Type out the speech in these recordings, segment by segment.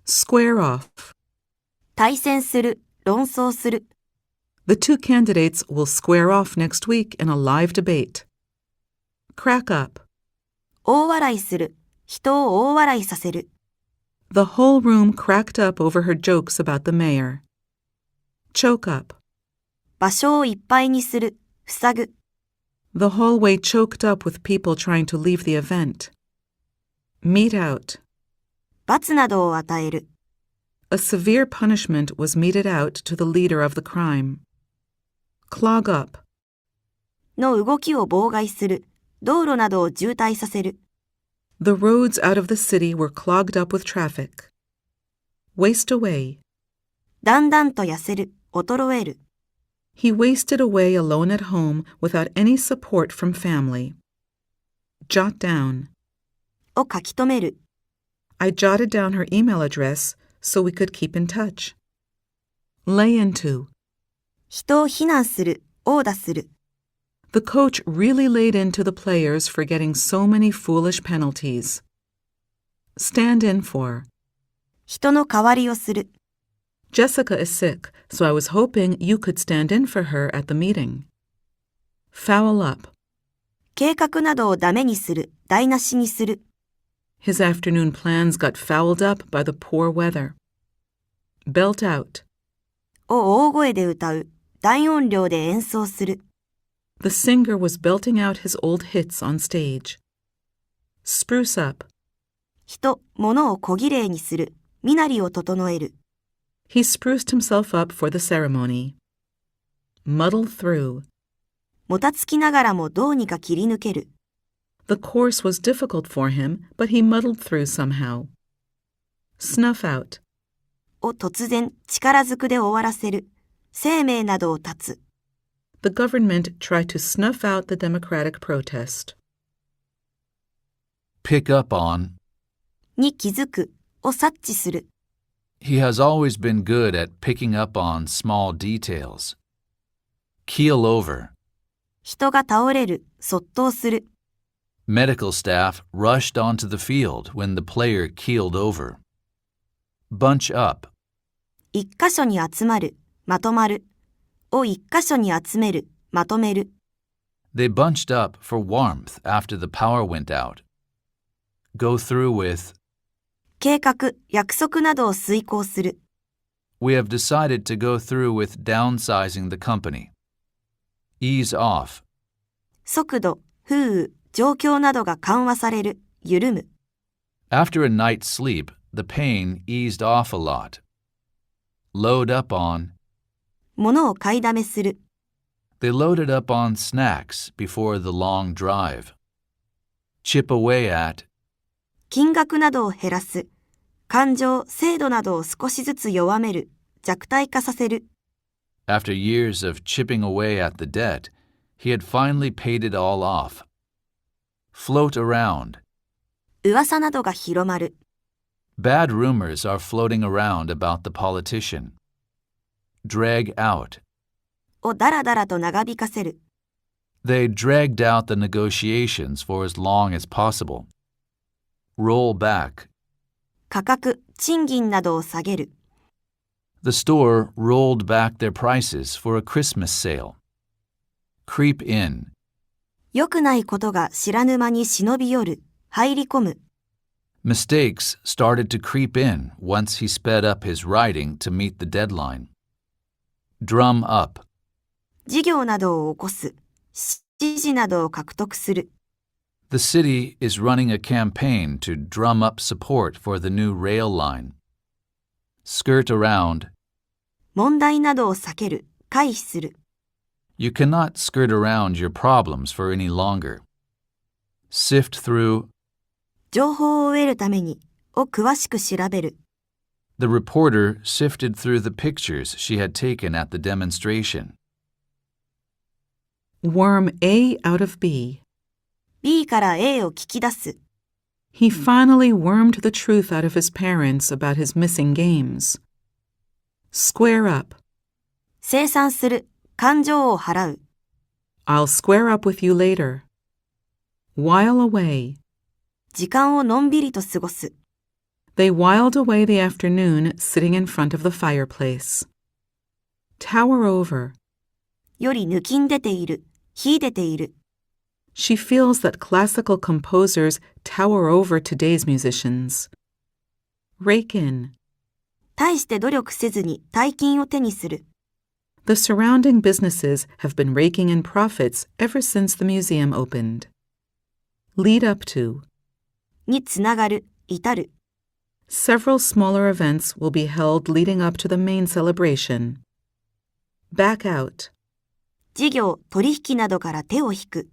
Square off. 対戦する、論争する。The two candidates will square off next week in a live debate. Crack up. 大笑いする、人を大笑いさせる。The whole room cracked up over her jokes about the mayor. Choke up. 場所をいっぱいにする、塞ぐ。The hallway choked up with people trying to leave the event. Mete out. 罰などを与える。A severe punishment was meted out to the leader of the crime. Clog up. の動きを妨害する、道路などを渋滞させる。The roads out of the city were clogged up with traffic. Waste away. だんだんと痩せる、衰える。He wasted away alone at home without any support from family. Jot down. を書き留める。I jotted down her email address so we could keep in touch. Lay into. 人を非難する、殴打する。The coach really laid into the players for getting so many foolish penalties. Stand in for. 人の代わりをする。Jessica is sick, so I was hoping you could stand in for her at the meeting. Foul up. 計画などをダメにする、台無しにする。His afternoon plans got fouled up by the poor weather. Belt out. を大声で歌う、大音量で演奏する。The singer was belting out his old hits on stage. Spruce up. 人、物を小綺麗にする、身なりを整える。He spruced himself up for the ceremony. Muddle through. もたつきながらもどうにか切り抜ける。The course was difficult for him, but he muddled through somehow. Snuff out. を突然、力ずくで終わらせる。生命などを絶つ。The government tried to snuff out the democratic protest. Pick up on. に気づく、を察知する。He has always been good at picking up on small details. Keel over. 人が倒れる、卒倒する。Medical staff rushed onto the field when the player keeled over. Bunch up. 一箇所に集まる、まとまる。を一箇所に集める、まとめる。They bunched up for warmth after the power went out. Go through with. 計画、約束などを遂行する。We have decided to go through with downsizing the company. Ease off. 速度、風雨、状況などが緩和される、緩む。After a night's sleep, the pain eased off a lot. Load up on. 物を買いだめする。They loaded up on snacks before the long drive. Chip away at. 金額などを減らす。感情、制度などを少しずつ弱める。弱体化させる。After years of chipping away at the debt, he had finally paid it all off. Float around. 噂などが広まる。Bad rumors are floating around about the politician. Drag out. をだらだらと長引かせる。They dragged out the negotiations for as long as possible. Roll back. 価格、賃金などを下げる。The store rolled back their prices for a Christmas sale. Creep in. 良くないことが知らぬ間に忍び寄る。入り込む。Mistakes started to creep in once he sped up his writing to meet the deadline. Drum up. 事業などを起こす。支持などを獲得する。The city is running a campaign to drum up support for the new rail line. Skirt around. 問題などを避ける。回避する。You cannot skirt around your problems for any longer. Sift through. 情報を得るために、を詳しく調べる。The reporter sifted through the pictures she had taken at the demonstration. Worm A out of B. B から A を聞き出す。He finally wormed the truth out of his parents about his missing games. Square up. 清算する。感情を払う。I'll square up with you later. While away. 時間をのんびりと過ごす。They whiled away the afternoon sitting in front of the fireplace. Tower over. より抜きん出ている、秀でている。She feels that classical composers tower over today's musicians. Rake in. 大して努力せずに大金を手にする。The surrounding businesses have been raking in profits ever since the museum opened. Lead up to. につながる、至る。Several smaller events will be held leading up to the main celebration. Back out. 事業、取引などから手を引く。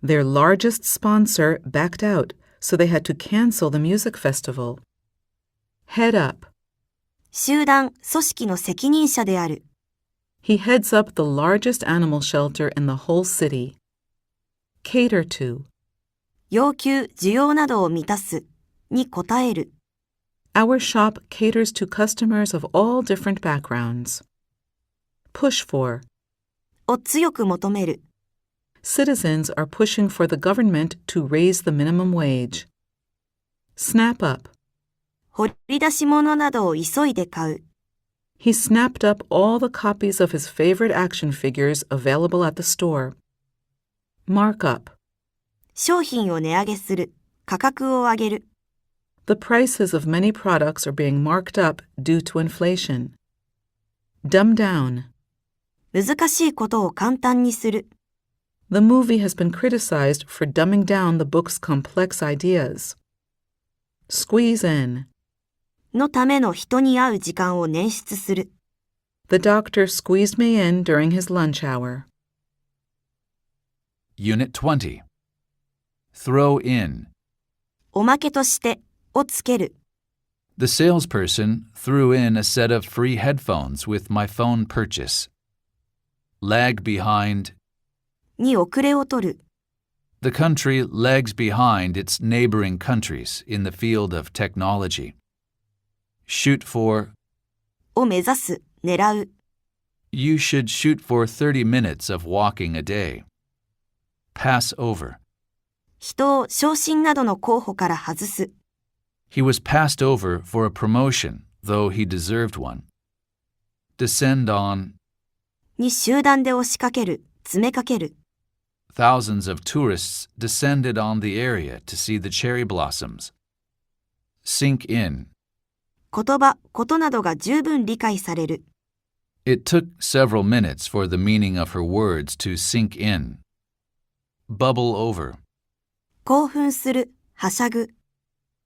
Their largest sponsor backed out, so they had to cancel the music festival. Head up. 集団、組織の責任者である。He heads up the largest animal shelter in the whole city. Cater to. 要求、需要などを満たす。に応える。Our shop caters to customers of all different backgrounds. Push for. を強く求める。Citizens are pushing for the government to raise the minimum wage. Snap up. 掘り出し物などを急いで買う。He snapped up all the copies of his favorite action figures available at the store. Mark up. 商品を値上げする。価格を上げる。The prices of many products are being marked up due to inflation. Dumb down. 難しいことを簡単にする。The movie has been criticized for dumbing down the book's complex ideas. Squeeze in. のための人に会う時間を捻出する。The doctor squeezed me in during his lunch hour. Unit 20. Throw in. おまけとしてをつける。The salesperson threw in a set of free headphones with my phone purchase. Lag behind. に遅れを取る。The country lags behind its neighboring countries in the field of technology. Shoot for. を目指す、狙う。You should shoot for 30 minutes of walking a day. Pass over. 人を昇進などの候補から外す。He was passed over for a promotion, though he deserved one. Descend on. に集団で押しかける、詰めかける。Thousands of tourists descended on the area to see the cherry blossoms. Sink in. 言葉、ことなどが十分理解される。It took several minutes for the meaning of her words to sink in. Bubble over. 興奮する、はしゃぐ。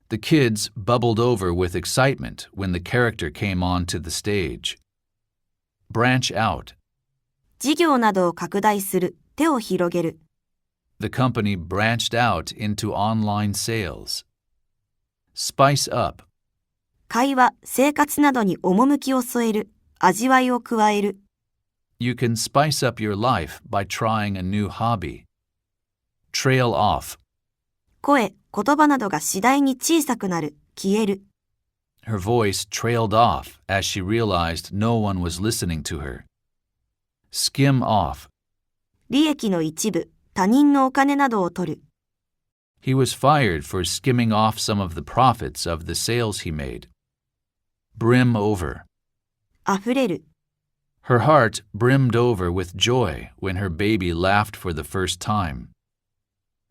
The kids bubbled over with excitement when the character came onto the stage. Branch out. 事業などを拡大する、手を広げる。The company branched out into online sales. Spice up. 会話、生活などに趣を添える、味わいを加える。You can spice up your life by trying a new hobby. Trail off. 声、言葉などが次第に小さくなる、消える。Her voice trailed off as she realized no one was listening to her. Skim off. 利益の一部、他人のお金などを取る。He was fired for skimming off some of the profits of the sales he made. Brim over. あふれる。Her heart brimmed over with joy when her baby laughed for the first time.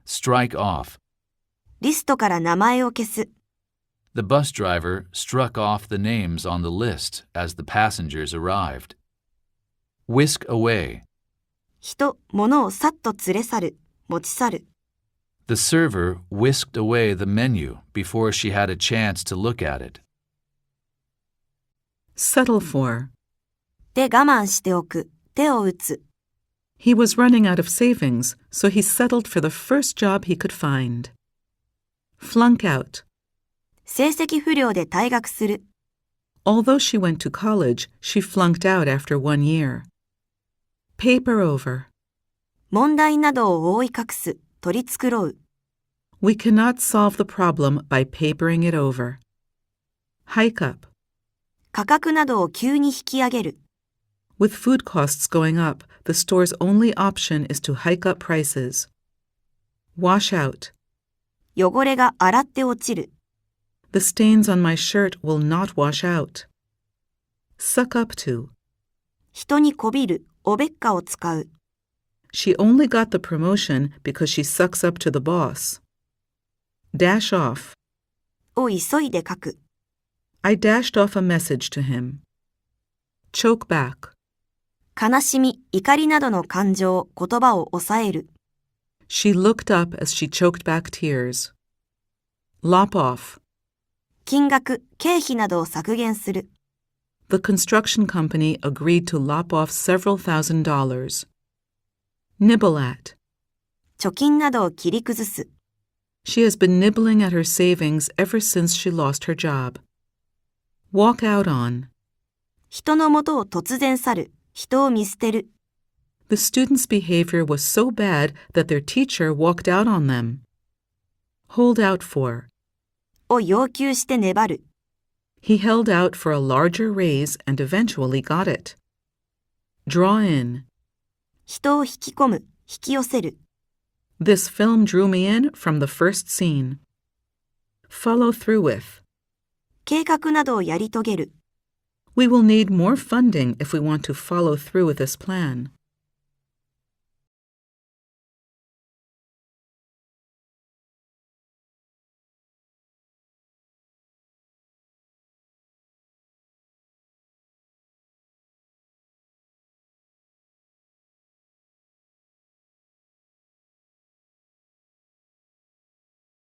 Strike off. リストから名前を消す。The bus driver struck off the names on the list as the passengers arrived. Whisk away. 人、物をさっと連れ去る、持ち去る。The server whisked away the menu before she had a chance to look at it. Settle for. で我慢しておく、手を打つ。He was running out of savings, so he settled for the first job he could find. Flunk out. 成績不良で退学する。Although she went to college, she flunked out after 1 year. Paper over. 問題などを覆い隠す、取り繕う。We cannot solve the problem by papering it over. Hike up. 価格などを急に引き上げる。With food costs going up, the store's only option is to hike up prices. Wash out. 汚れが洗って落ちる。The stains on my shirt will not wash out. Suck up to. 人にこびる、おべっかを使う。She only got the promotion because she sucks up to the boss. Dash off. を急いで書く。I dashed off a message to him. Choke back. 悲しみ、怒りなどの感情、言葉を抑える。She looked up as she choked back tears. Lop off. 金額、経費などを削減する。The construction company agreed to lop off several $1,000s. Nibble at. 貯金などを切り崩す。She has been nibbling at her savings ever since she lost her job. Walk out on. 人のもとを突然去る。人を見捨てる。The students' behavior was so bad that their teacher walked out on them. Hold out for. を要求して粘る。He held out for a larger raise and eventually got it. Draw in. 人を引き込む、引き寄せる。This film drew me in from the first scene. Follow through with. 計画などをやり遂げる。We will need more funding if we want to follow through with this plan.